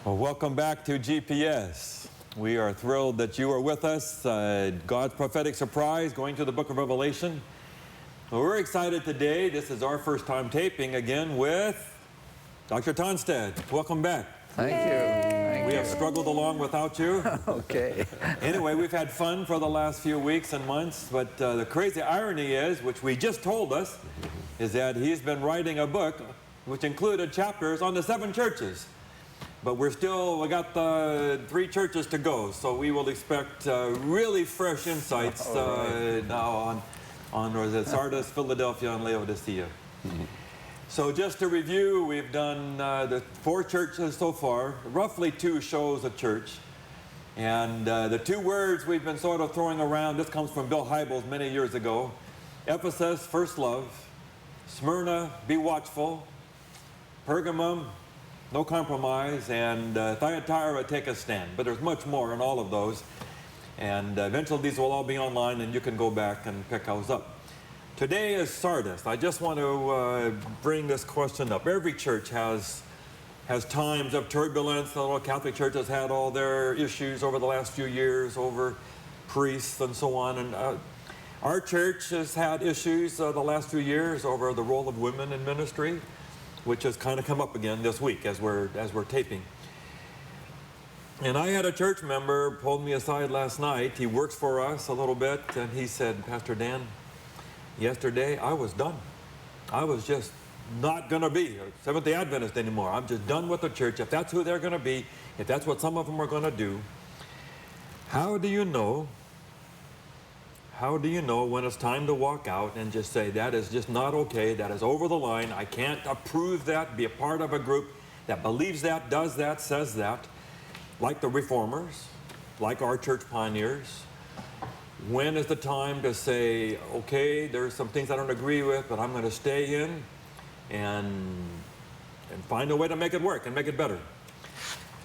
Well, welcome back to GPS. We are thrilled that you are with us. God's prophetic surprise, going to the book of Revelation. Well, we're excited today. This is our first time taping again with Dr. Tonstad. Welcome back. Thank you. We have struggled along without you. Okay. Anyway, we've had fun for the last few weeks and months, but the crazy irony is, which we just told us, is that he's been writing a book which included chapters on the 7 churches. But we got the 3 churches to go, so we will expect really fresh insights now on the Sardis, Philadelphia, and Laodicea. So just to review, we've done the 4 churches so far, roughly 2 shows a church. And the 2 words we've been sort of throwing around, this comes from Bill Hybels many years ago. Ephesus, first love. Smyrna, be watchful. Pergamum, no compromise, and Thyatira, take a stand. But there's much more in all of those. And eventually these will all be online, and you can go back and pick those up. Today is Sardis. I just want to bring this question up. Every church has times of turbulence. The little Catholic Church has had all their issues over the last few years over priests and so on. And our church has had issues the last few years over the role of women in ministry, which has kind of come up again this week as we're taping. And I had a church member pulled me aside last night. He works for us a little bit, and he said, Pastor Dan, yesterday I was done. I was just not going to be a Seventh-day Adventist anymore. I'm just done with the church. If that's who they're going to be, if that's what some of them are going to do, how do you know when it's time to walk out and just say, that is just not okay, that is over the line, I can't approve that, be a part of a group that believes that, does that, says that, like the Reformers, like our church pioneers? When is the time to say, okay, there's some things I don't agree with, but I'm going to stay in and find a way to make it work and make it better?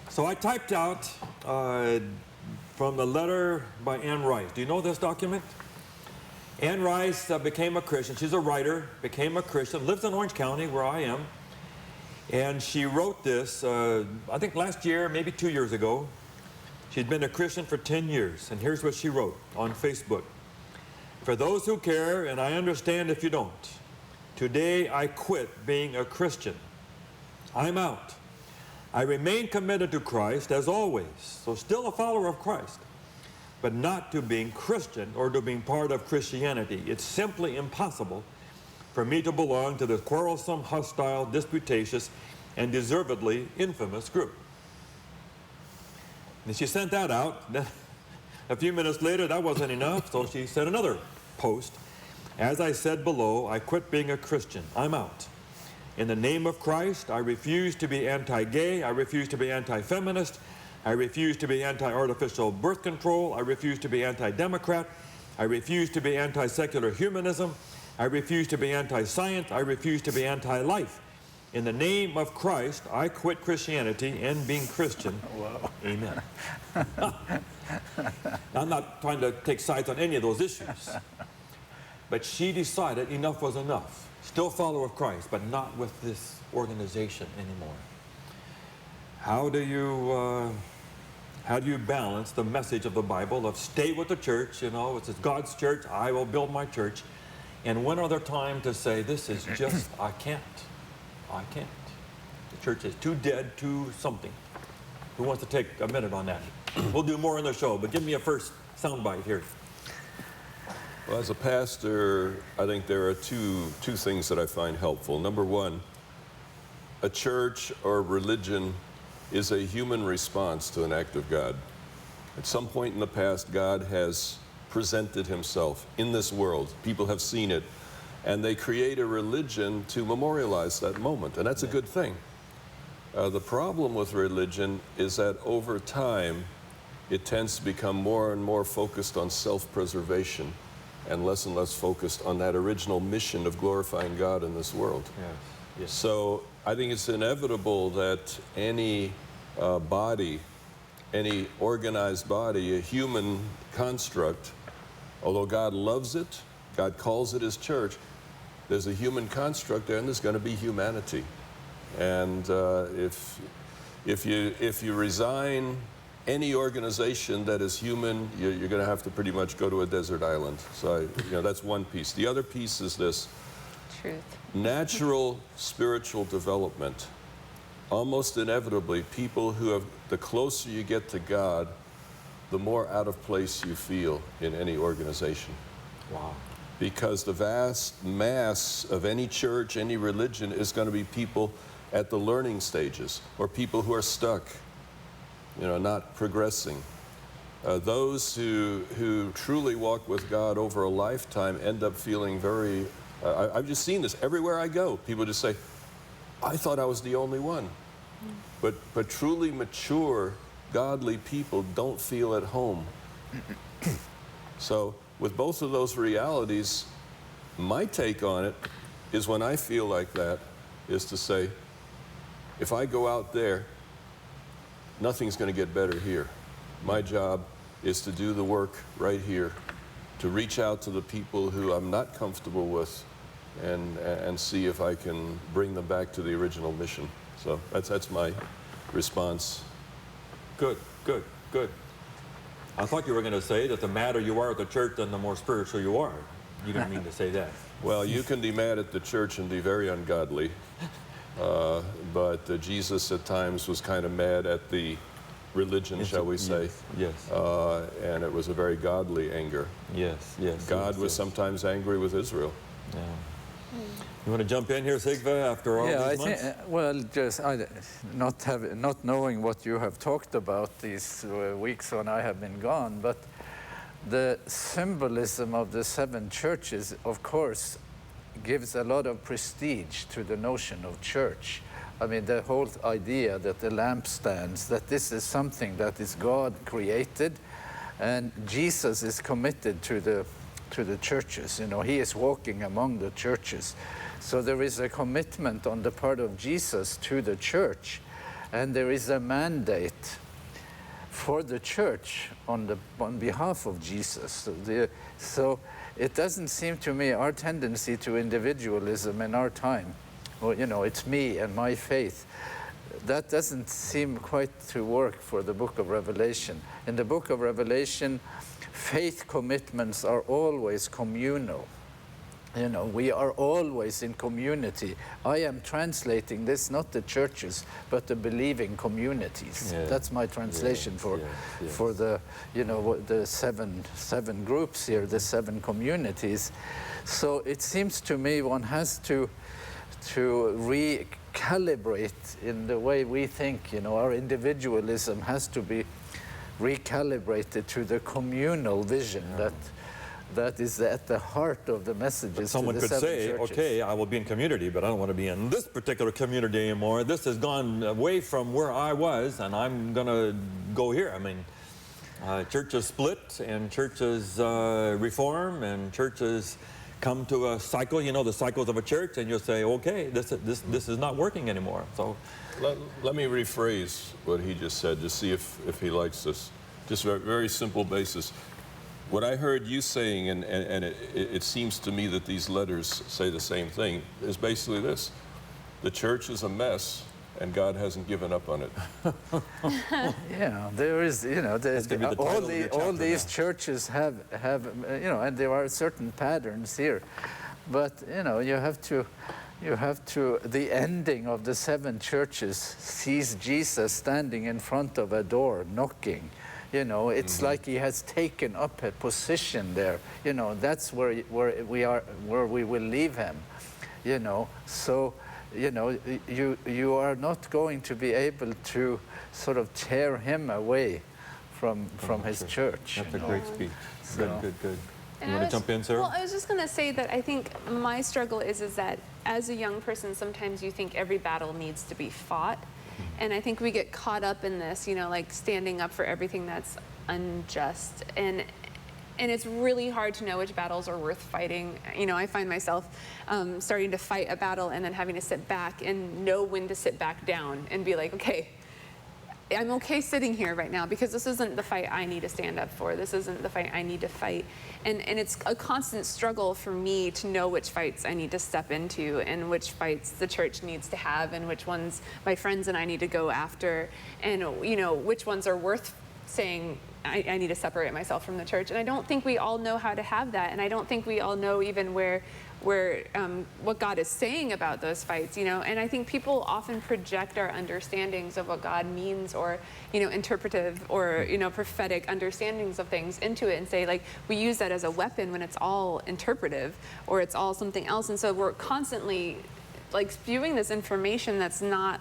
So I typed out from the letter by Ann Rice. Do you know this document? Ann Rice became a Christian. She's a writer, became a Christian, lives in Orange County where I am. And she wrote this, I think last year, maybe 2 years ago. She'd been a Christian for 10 years. And here's what she wrote on Facebook. For those who care, and I understand if you don't, today I quit being a Christian. I'm out. I remain committed to Christ as always, so still a follower of Christ, but not to being Christian or to being part of Christianity. It's simply impossible for me to belong to this quarrelsome, hostile, disputatious, and deservedly infamous group. And she sent that out. Then a few minutes later, that wasn't enough, so she sent another post. As I said below, I quit being a Christian. I'm out. In the name of Christ, I refuse to be anti-gay. I refuse to be anti-feminist. I refuse to be anti-artificial birth control. I refuse to be anti-democrat. I refuse to be anti-secular humanism. I refuse to be anti-science. I refuse to be anti-life. In the name of Christ, I quit Christianity and being Christian. Wow. Amen. I'm not trying to take sides on any of those issues. But she decided enough was enough. Still follower of Christ, but not with this organization anymore. How do you balance the message of the Bible of stay with the church, you know, it's God's church, I will build my church, and when are there time to say, this is just, I can't. The church is too dead, too something. Who wants to take a minute on that? We'll do more in the show, but give me a first soundbite here. Well, as a pastor, I think there are two things that I find helpful. Number one, a church or religion is a human response to an act of God. At some point in the past, God has presented himself in this world. People have seen it, and they create a religion to memorialize that moment, and that's a good thing. The problem with religion is that over time, it tends to become more and more focused on self-preservation and less focused on that original mission of glorifying God in this world. Yes. Yes. So I think it's inevitable that any body, any organized body, a human construct, although God loves it, God calls it his church, there's a human construct there, and there's going to be humanity. And if If you resign any organization that is human, you're going to have to pretty much go to a desert island. So that's one piece. The other piece is this. Truth. Natural spiritual development. Almost inevitably, people who have, the closer you get to God, the more out of place you feel in any organization. Wow. Because the vast mass of any church, any religion, is going to be people at the learning stages, or people who are stuck, not progressing. Those who truly walk with God over a lifetime end up feeling very, I've just seen this everywhere I go. People just say, I thought I was the only one. But truly mature, godly people don't feel at home. So with both of those realities, my take on it is, when I feel like that, is to say, if I go out there, nothing's going to get better here. My job is to do the work right here, to reach out to the people who I'm not comfortable with, and see if I can bring them back to the original mission. So that's my response. Good, good, good. I thought you were going to say that the madder you are at the church, then the more spiritual you are. You didn't mean to say that. Well, you can be mad at the church and be very ungodly. But Jesus at times was kind of mad at the religion, shall we say. Yes. And it was a very godly anger. Yes, yes. God was sometimes angry with Israel. Yeah. You want to jump in here, Sigve, after all these months? Not knowing what you have talked about these weeks when I have been gone, but the symbolism of the 7 churches, of course, gives a lot of prestige to the notion of church. I mean, the whole idea that the lampstands, that this is something that is God created, and Jesus is committed to the churches. He is walking among the churches. So there is a commitment on the part of Jesus to the church, and there is a mandate for the church on behalf of Jesus. So it doesn't seem to me our tendency to individualism in our time, it's me and my faith, that doesn't seem quite to work for the book of Revelation. In the book of Revelation, faith commitments are always communal. We are always in community. I am translating this, not the churches, but the believing communities. Yeah. That's my translation for the, the seven groups here, the 7 communities. So it seems to me one has to recalibrate in the way we think. Our individualism has to be recalibrated to the communal vision that is at the heart of the messages. But someone to the could 7 say, churches. okay, I will be in community, but I don't want to be in this particular community anymore. This has gone away from where I was, and I'm going to go here. I mean, churches split, and churches reform, and churches come to a cycle, the cycles of a church, and you'll say, okay, this is not working anymore. So let me rephrase what he just said, just see if he likes this. Just a very simple basis. What I heard you saying, and it seems to me that these letters say the same thing, is basically this. The church is a mess, and God hasn't given up on it. Yeah, there is, all these churches have, and there are certain patterns here. But, you have to, the ending of the 7 churches sees Jesus standing in front of a door, knocking. It's like he has taken up a position there. That's where we are, where we will leave him. So, you are not going to be able to sort of tear him away from his church. That's a great speech. So. Good. You want to jump in, Sarah? Well, I was just going to say that I think my struggle is that as a young person, sometimes you think every battle needs to be fought. And I think we get caught up in this, like standing up for everything that's unjust. And it's really hard to know which battles are worth fighting. I find myself starting to fight a battle and then having to sit back and know when to sit back down and be like, okay, I'm okay sitting here right now because this isn't the fight I need to stand up for. This isn't the fight I need to fight. And it's a constant struggle for me to know which fights I need to step into and which fights the church needs to have and which ones my friends and I need to go after and, you know, which ones are worth saying I need to separate myself from the church. And I don't think we all know how to have that. And I don't think we all know even what God is saying about those fights, you know. And I think people often project our understandings of what God means, or, you know, interpretive or, you know, prophetic understandings of things into it, and say, like, we use that as a weapon when it's all interpretive or it's all something else. And so we're constantly like spewing this information that's not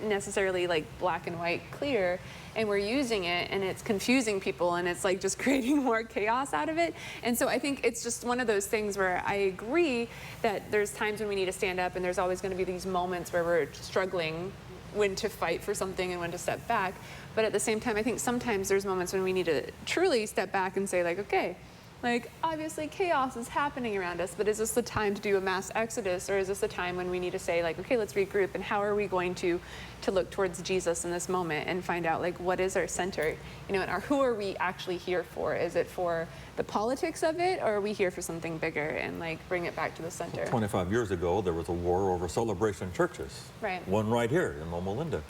necessarily like black and white clear, and we're using it and it's confusing people and it's like just creating more chaos out of it. And so I think it's just one of those things where I agree that there's times when we need to stand up, and there's always going to be these moments where we're struggling when to fight for something and when to step back. But at the same time, I think sometimes there's moments when we need to truly step back and say, like, okay, like, obviously chaos is happening around us, but is this the time to do a mass exodus, or is this the time when we need to say, like, okay, let's regroup, and how are we going to look towards Jesus in this moment and find out, like, what is our center, you know, and who are we actually here for? Is it for the politics of it, or are we here for something bigger and, like, bring it back to the center? 25 years ago, there was a war over celebration churches. Right. One right here in Loma Linda.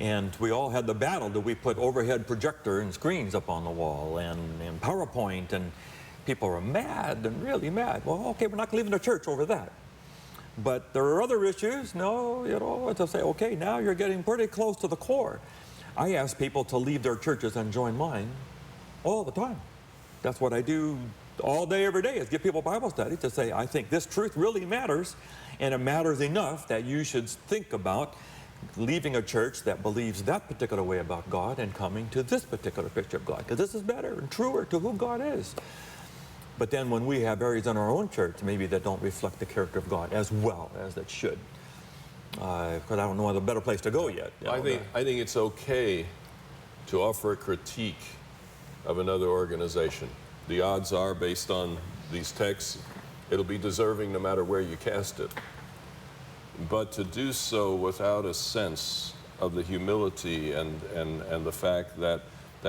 And we all had the battle. Do we put overhead projector and screens up on the wall and PowerPoint? And people were mad and really mad. Well, okay, we're not leaving the church over that. But there are other issues. No, you know, to say, okay, now you're getting pretty close to the core. I ask people to leave their churches and join mine all the time. That's what I do all day, every day, is give people Bible study to say, I think this truth really matters, and it matters enough that you should think about leaving a church that believes that particular way about God and coming to this particular picture of God, because this is better and truer to who God is. But then when we have areas in our own church maybe that don't reflect the character of God as well as it should, because I don't know a better place to go yet. I think it's okay to offer a critique of another organization. The odds are, based on these texts, it'll be deserving no matter where you cast it. But to do so without a sense of the humility and the fact that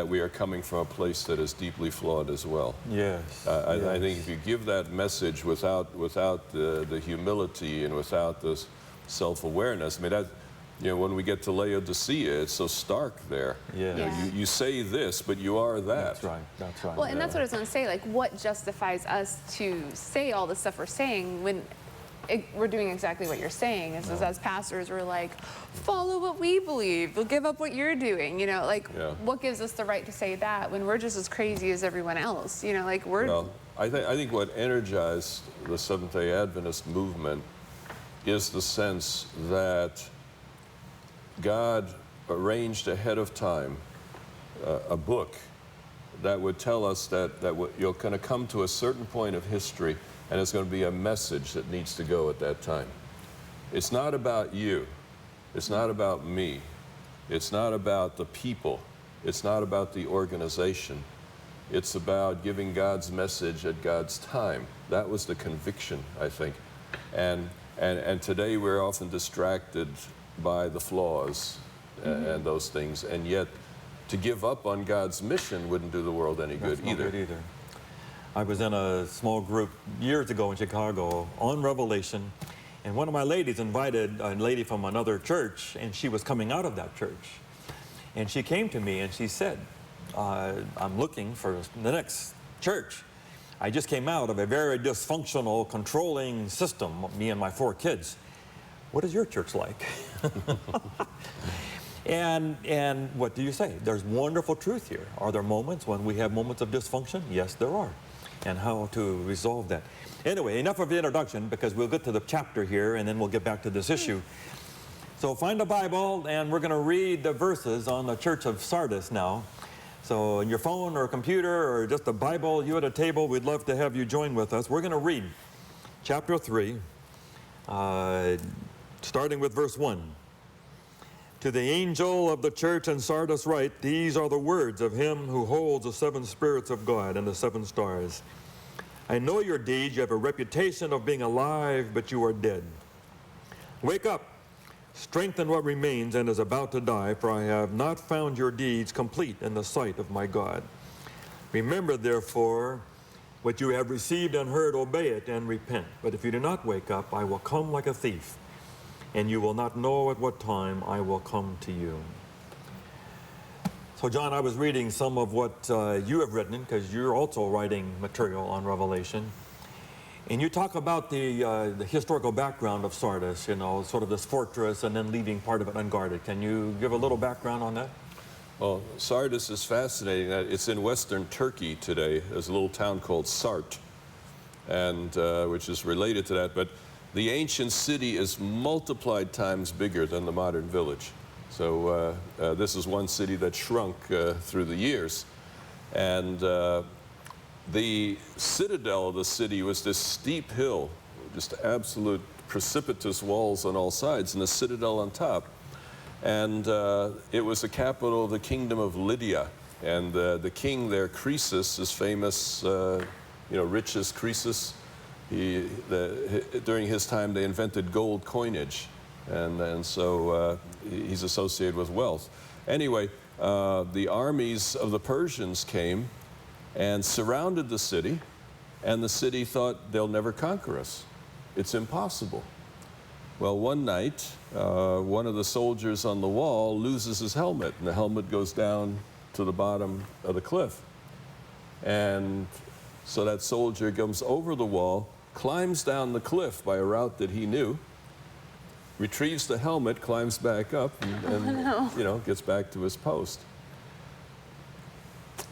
we are coming from a place that is deeply flawed as well. Yes. Yes. I think if you give that message without the humility and without the self-awareness, I mean, that, you know, when we get to Laodicea, it's so stark there. Yeah. You know, you say this, but you are that. That's right. That's right. Well, and that's what I was going to say. Like, what justifies us to say all the stuff we're saying when we're doing exactly what you're saying? Is as pastors, we're like, follow what we believe. We'll give up what you're doing. You know, like, what gives us the right to say that when we're just as crazy as everyone else? You know, like, we're... Well, I think what energized the Seventh-day Adventist movement is the sense that God arranged ahead of time a book that would tell us that you're going to come to a certain point of history, and it's going to be a message that needs to go at that time. It's not about you. It's not about me. It's not about the people. It's not about the organization. It's about giving God's message at God's time. That was the conviction, I think. And today we're often distracted by the flaws and those things, and yet to give up on God's mission wouldn't do the world any good either. I was in a small group years ago in Chicago on Revelation, and one of my ladies invited a lady from another church, and she was coming out of that church. And she came to me and she said, I'm looking for the next church. I just came out of a very dysfunctional, controlling system, me and my 4 kids. What is your church like? And what do you say? There's wonderful truth here. Are there moments when we have moments of dysfunction? Yes, there are. And how to resolve that. Anyway, enough of the introduction, because we'll get to the chapter here and then we'll get back to this issue. So find a Bible, and we're going to read the verses on the church of Sardis now. So on your phone or computer or just a Bible, you at a table, we'd love to have you join with us. We're going to read chapter 3, starting with verse 1. To the angel of the church in Sardis write, these are the words of him who holds the 7 spirits of God and the 7 stars. I know your deeds. You have a reputation of being alive, but you are dead. Wake up, Strengthen what remains and is about to die, for I have not found your deeds complete in the sight of my God. Remember, therefore, what you have received and heard, obey it and repent. But if you do not wake up, I will come like a thief, and you will not know at what time I will come to you. So, John, I was reading some of what you have written, because you're also writing material on Revelation. And you talk about the historical background of Sardis, you know, sort of this fortress and then leaving part of it unguarded. Can you give a little background on that? Well, Sardis is fascinating. It's in western Turkey today. There's a little town called Sart, and which is related to that. But the ancient city is multiplied times bigger than the modern village. So this is one city that shrunk through the years. And the citadel of the city was this steep hill, just absolute precipitous walls on all sides, and the citadel on top. And it was the capital of the kingdom of Lydia. And the king there, Cruces, is famous, richest Cruces. During his time, they invented gold coinage. And so he's associated with wealth. Anyway, the armies of the Persians came and surrounded the city, and the city thought, they'll never conquer us. It's impossible. Well, one night, one of the soldiers on the wall loses his helmet, and the helmet goes down to the bottom of the cliff. And so that soldier comes over the wall, climbs down the cliff by a route that he knew, retrieves the helmet, climbs back up, and gets back to his post.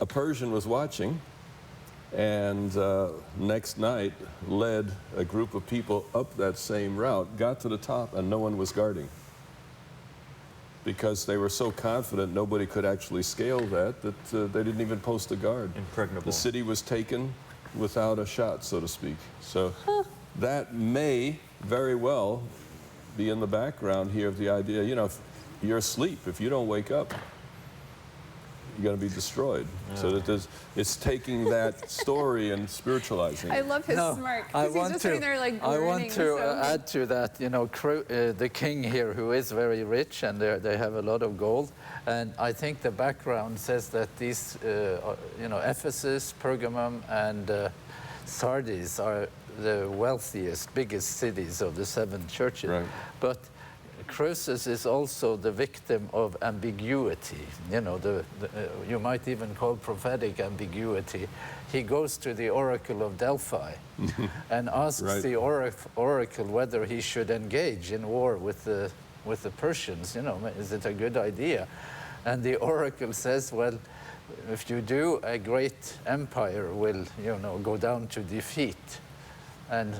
A Persian was watching, and next night led a group of people up that same route, got to the top, and no one was guarding. Because they were so confident nobody could actually scale that they didn't even post a guard. Impregnable. The city was taken without a shot, so to speak. So that may very well be in the background here of the idea, if you're asleep, if you don't wake up, you're going to be destroyed. Yeah. So that it's taking that story and spiritualizing it. I love his smirk, because he's just sitting there like grinning. I want to add to that, the king here, who is very rich, and they have a lot of gold. And I think the background says that these, Ephesus, Pergamum, and Sardis are the wealthiest, biggest cities of the 7 churches. Right. But Cruces is also the victim of ambiguity, you might even call prophetic ambiguity. He goes to the oracle of Delphi and asks the oracle whether he should engage in war with the Persians. Is it a good idea? And the oracle says, well, if you do, a great empire will, go down to defeat. And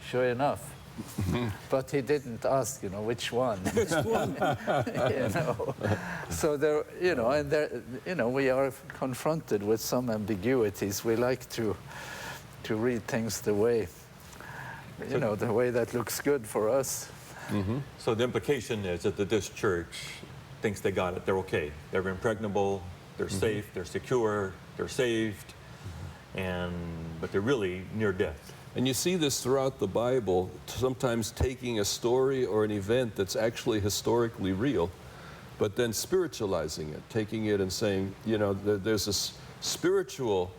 sure enough. But he didn't ask, which one. Which one? So there, and there, we are confronted with some ambiguities. We like to read things the way, the way that looks good for us. Mm-hmm. So the implication is that this church thinks they got it. They're okay. They're impregnable. They're safe. They're secure. They're saved. But they're really near death. And you see this throughout the Bible, sometimes taking a story or an event that's actually historically real, but then spiritualizing it, taking it and saying, there's this spiritual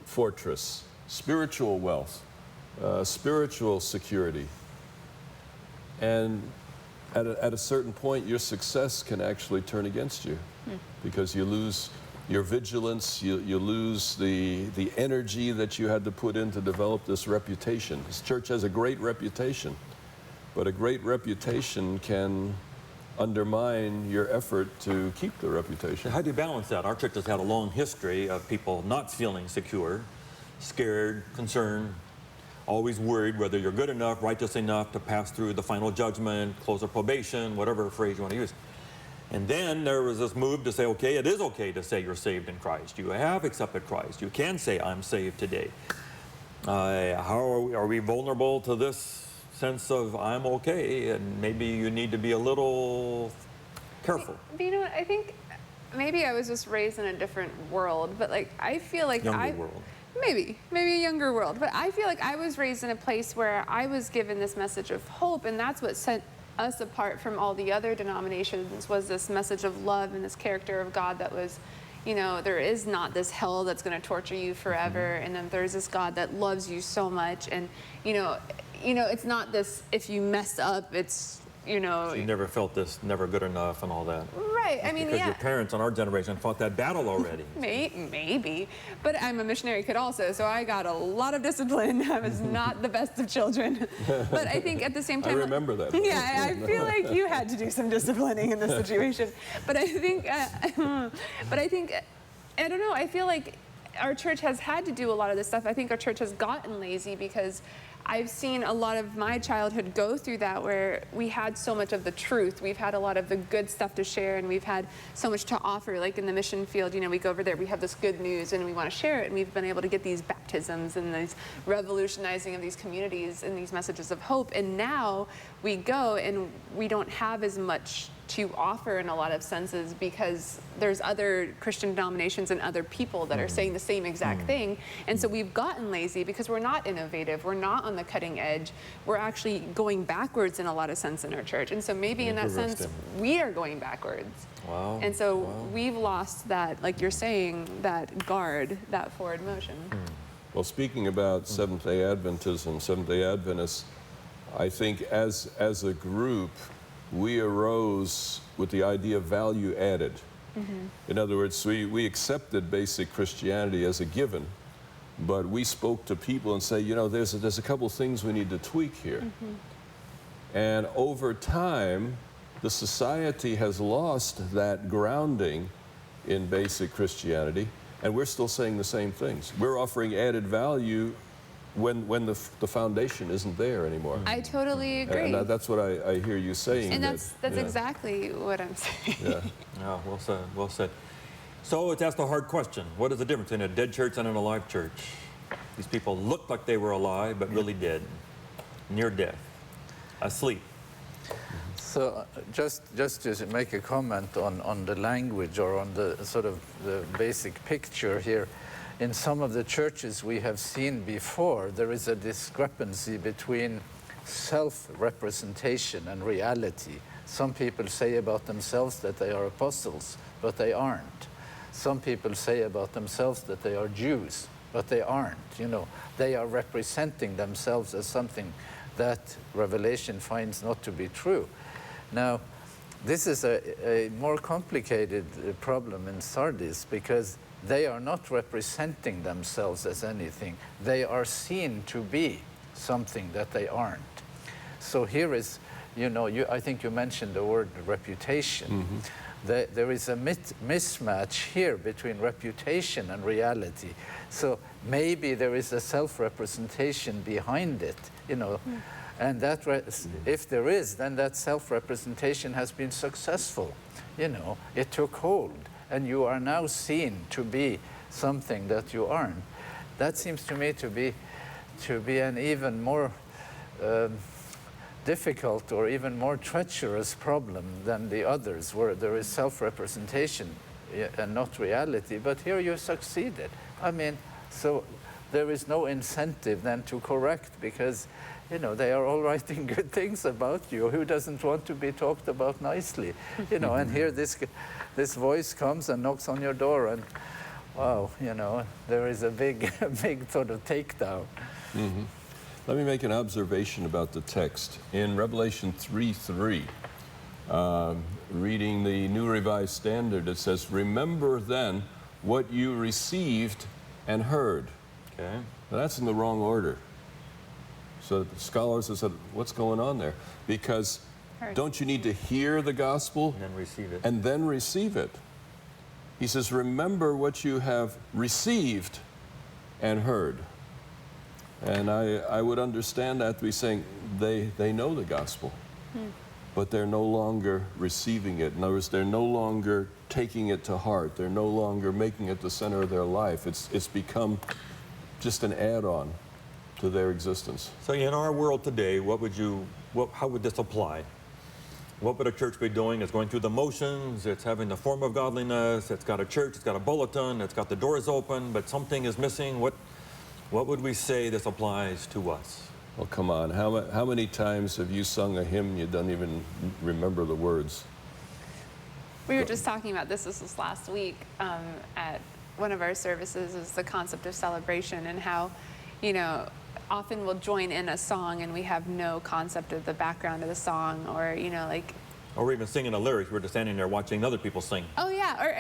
fortress, spiritual wealth, spiritual security. And at a certain point, your success can actually turn against you because you lose your vigilance, you lose the energy that you had to put in to develop this reputation. This church has a great reputation, but a great reputation can undermine your effort to keep the reputation. How do you balance that? Our church has had a long history of people not feeling secure, scared, concerned, always worried whether you're good enough, righteous enough to pass through the final judgment, close of probation, whatever phrase you want to use. And then there was this move to say, okay, it is okay to say you're saved in Christ. You have accepted Christ. You can say, I'm saved today. How are we vulnerable to this sense of I'm okay? And maybe you need to be a little careful. But you know what? I think maybe I was just raised in a different world, but I feel like world. Maybe a younger world. But I feel like I was raised in a place where I was given this message of hope, and that's what set us apart from all the other denominations was this message of love and this character of God that was, you know, there is not this hell that's going to torture you forever, and then there's this God that loves you so much, and you know, it's not this if you mess up, it's, you know. So you never felt this, never good enough and all that. Right, I mean, because yeah. your parents on our generation fought that battle already. Maybe, but I'm a missionary kid also, so I got a lot of discipline. I was not the best of children, but I think at the same time, I remember that. Yeah, I feel like you had to do some disciplining in this situation, but I think, I don't know. I feel like our church has had to do a lot of this stuff. I think our church has gotten lazy because I've seen a lot of my childhood go through that, where we had so much of the truth. We've had a lot of the good stuff to share, and we've had so much to offer. Like in the mission field, you know, we go over there, we have this good news, and we want to share it, and we've been able to get these baptisms and these revolutionizing of these communities and these messages of hope. And now we go, and we don't have as much to offer in a lot of senses because there's other Christian denominations and other people that are saying the same exact thing. And so we've gotten lazy because we're not innovative, we're not on the cutting edge, we're actually going backwards in a lot of sense in our church. And so maybe in that sense, we are going backwards. Wow. And so we've lost that, like you're saying, that guard, that forward motion. Well, speaking about Seventh-day Adventism, Seventh-day Adventists, I think as a group, we arose with the idea of value added. In other words, we accepted basic Christianity as a given, but we spoke to people and say, you know, there's a couple things we need to tweak here. And over time, the society has lost that grounding in basic Christianity, and we're still saying the same things. We're offering added value when the foundation isn't there anymore. I totally agree. And that's what I hear you saying. And that's exactly what I'm saying. Yeah. Oh, well said, well said. So it's asked a hard question. What is the difference in a dead church and an alive church? These people looked like they were alive, but really dead, near death, asleep. So just to make a comment on the language, or on the sort of the basic picture here, in some of the churches we have seen before, there is a discrepancy between self-representation and reality. Some people say about themselves that they are apostles, but they aren't. Some people say about themselves that they are Jews, but they aren't. You know, they are representing themselves as something that Revelation finds not to be true. Now, this is a more complicated problem in Sardis, because they are not representing themselves as anything. They are seen to be something that they aren't. So here is, you know, I think you mentioned the word reputation. There is a mismatch here between reputation and reality. So maybe there is a self-representation behind it, you know. And that, if there is, then that self-representation has been successful. You know, it took hold, and you are now seen to be something that you aren't. That seems to me to be an even more difficult or even more treacherous problem than the others, where there is self-representation and not reality. But here you succeeded. I mean, so there is no incentive then to correct, because, you know, they are all writing good things about you. Who doesn't want to be talked about nicely? You know, and here this voice comes and knocks on your door, and wow, you know, there is a big sort of takedown. Let me make an observation about the text. In Revelation 3:3, reading the New Revised Standard, it says, "Remember then what you received and heard." Okay. Now, that's in the wrong order. So scholars have said, what's going on there? Because don't you need to hear the gospel And then receive it. and then receive it? He says, remember what you have received and heard. And I would understand that to be saying they know the gospel, but they're no longer receiving it. In other words, they're no longer taking it to heart. They're no longer making it the center of their life. It's become just an add-on to their existence. So in our world today, how would this apply? What would a church be doing? It's going through the motions, it's having the form of godliness, it's got a church, it's got a bulletin, it's got the doors open, but something is missing. What would we say this applies to us? Well, come on. How many times have you sung a hymn you don't even remember the words? We were just talking about this last week at one of our services, is the concept of celebration and how, often we'll join in a song and we have no concept of the background of the song, or, Or we're even singing the lyrics. We're just standing there watching other people sing. oh yeah, or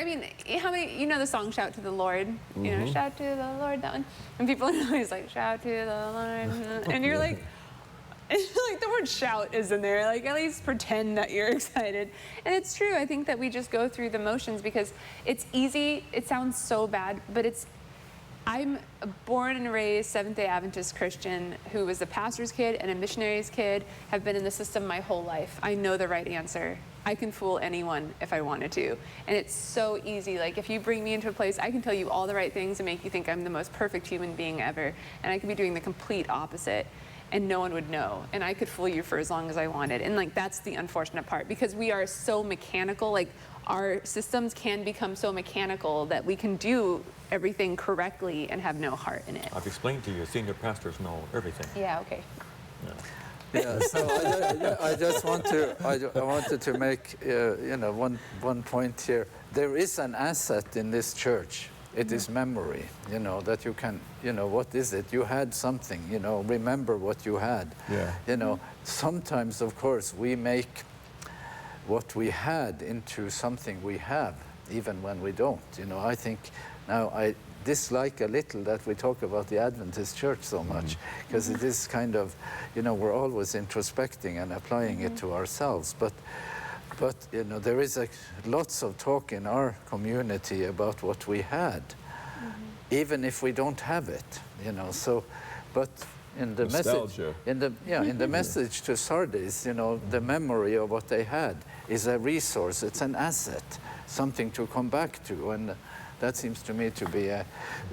how many, the song "Shout to the Lord"? Shout to the Lord, that one. And people are always like, "Shout to the Lord," and you're like, the word "shout" is in there. Like, at least pretend that you're excited. And it's true. I think that we just go through the motions because it's easy. It sounds so bad, but I'm a born and raised Seventh-day Adventist Christian who was a pastor's kid and a missionary's kid, have been in the system my whole life. I know the right answer. I can fool anyone if I wanted to. And it's so easy. Like, if you bring me into a place, I can tell you all the right things and make you think I'm the most perfect human being ever. And I could be doing the complete opposite, and no one would know. And I could fool you for as long as I wanted. And that's the unfortunate part, because we are so mechanical. Like, our systems can become so mechanical that we can do everything correctly and have no heart in it. I've explained to you, senior pastors know everything. Yeah, okay. Yeah, so I just I wanted to make one point here. There is an asset in this church. It is memory, that you can, what is it? You had something, remember what you had. Yeah. Sometimes, of course, we make what we had into something we have, even when we don't. I think now I dislike a little that we talk about the Adventist church so much, because it is kind of, we're always introspecting and applying it to ourselves. But there is lots of talk in our community about what we had, even if we don't have it, So, but in the Nostalgia. message, in the message to Sardis, the memory of what they had is a resource. It's an asset, something to come back to, and that seems to me to be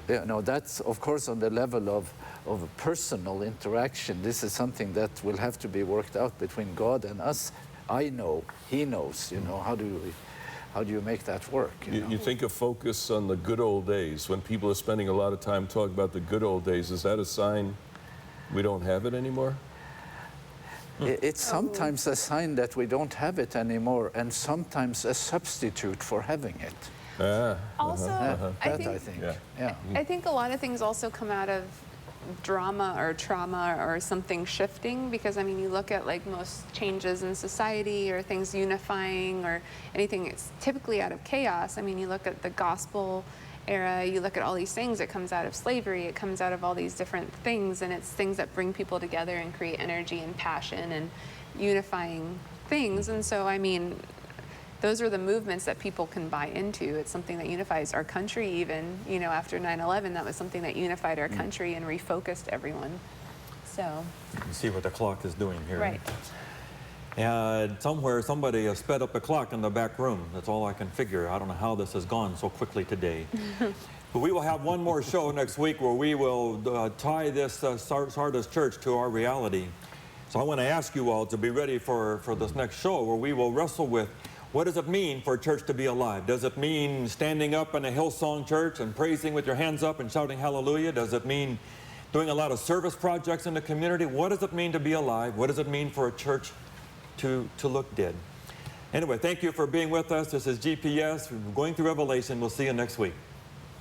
that's of course on the level of personal interaction. This is something that will have to be worked out between God and us. I know, He knows. How do you make that work? You think a focus on the good old days, when people are spending a lot of time talking about the good old days, is that a sign we don't have it anymore? It's sometimes a sign that we don't have it anymore, and sometimes a substitute for having it. Also, I think, Yeah. I think a lot of things also come out of drama or trauma or something shifting, because you look at most changes in society or things unifying or anything, it's typically out of chaos. You look at the gospel era, you look at all these things, it comes out of slavery, it comes out of all these different things, and it's things that bring people together and create energy and passion and unifying things. And so those are the movements that people can buy into. It's something that unifies our country even. After 9/11, that was something that unified our country and refocused everyone. So. You can see what the clock is doing here. Right. And somewhere somebody has sped up the clock in the back room. That's all I can figure. I don't know how this has gone so quickly today. But we will have one more show next week where we will tie this Sardis church to our reality. So I want to ask you all to be ready for this next show, where we will wrestle with, what does it mean for a church to be alive? Does it mean standing up in a Hillsong church and praising with your hands up and shouting hallelujah? Does it mean doing a lot of service projects in the community? What does it mean to be alive? What does it mean for a church to look dead? Anyway, thank you for being with us. This is GPS. We're going through Revelation. We'll see you next week.